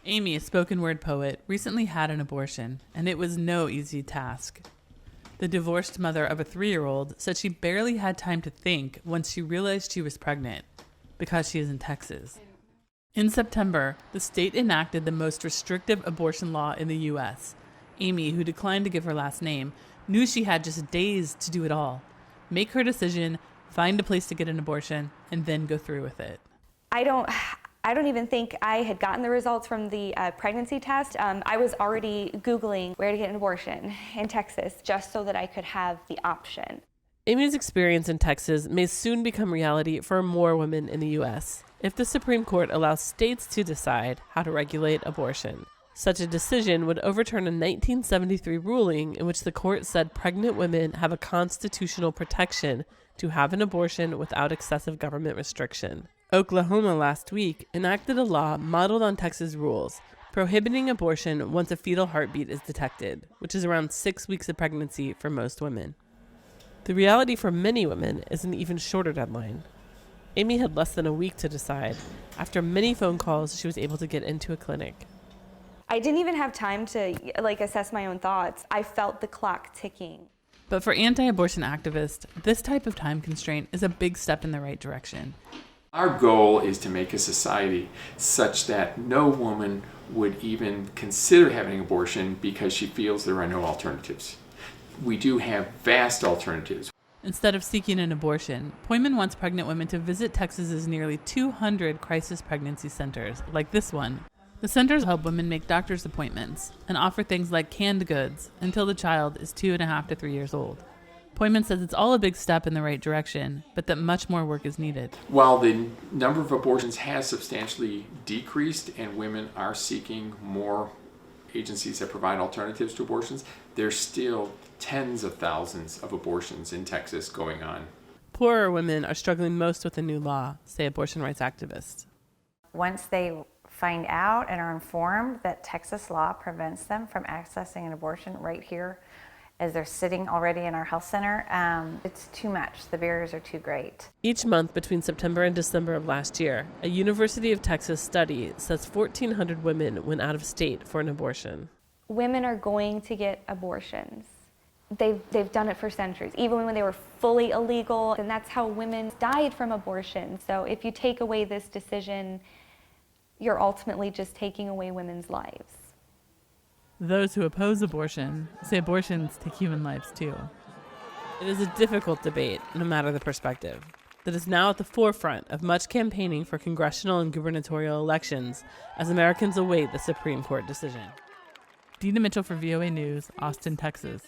Amy, a spoken word poet, recently had an abortion, and it was no easy task. The divorced mother of a 3-year-old said she barely had time to think once she realized she was pregnant, because she is in Texas. In September, the state enacted the most restrictive abortion law in the U.S. Amy, who declined to give her last name, knew she had just days to do it all. Make her decision, find a place to get an abortion, and then go through with it. I don't even think I had gotten the results from the pregnancy test. I was already Googling where to get an abortion in Texas just so that I could have the option. Amy's experience in Texas may soon become reality for more women in the U.S. if the Supreme Court allows states to decide how to regulate abortion. Such a decision would overturn a 1973 ruling in which the court said pregnant women have a constitutional protection to have an abortion without excessive government restriction. Oklahoma last week enacted a law modeled on Texas rules, prohibiting abortion once a fetal heartbeat is detected, which is around 6 weeks of pregnancy for most women. The reality for many women is an even shorter deadline. Amy had less than a week to decide. After many phone calls, she was able to get into a clinic. I didn't even have time to assess my own thoughts. I felt the clock ticking. But for anti-abortion activists, this type of time constraint is a big step in the right direction. Our goal is to make a society such that no woman would even consider having an abortion because she feels there are no alternatives. We do have vast alternatives. Instead of seeking an abortion, Poyman wants pregnant women to visit Texas's nearly 200 crisis pregnancy centers, like this one. The centers help women make doctor's appointments and offer things like canned goods until the child is 2.5 to 3 years old. Poyman says it's all a big step in the right direction, but that much more work is needed. While the number of abortions has substantially decreased and women are seeking more agencies that provide alternatives to abortions, there's still tens of thousands of abortions in Texas going on. Poorer women are struggling most with the new law, say abortion rights activists. Once they find out and are informed that Texas law prevents them from accessing an abortion right here as they're sitting already in our health center, it's too much. The barriers are too great. Each month between September and December of last year, a University of Texas study says 1,400 women went out of state for an abortion. Women are going to get abortions. They've done it for centuries, even when they were fully illegal, and that's how women died from abortion. So if you take away this decision, you're ultimately just taking away women's lives. Those who oppose abortion say abortions take human lives too. It is a difficult debate, no matter the perspective, that is now at the forefront of much campaigning for congressional and gubernatorial elections as Americans await the Supreme Court decision. Deana Mitchell for VOA News, Austin, Texas.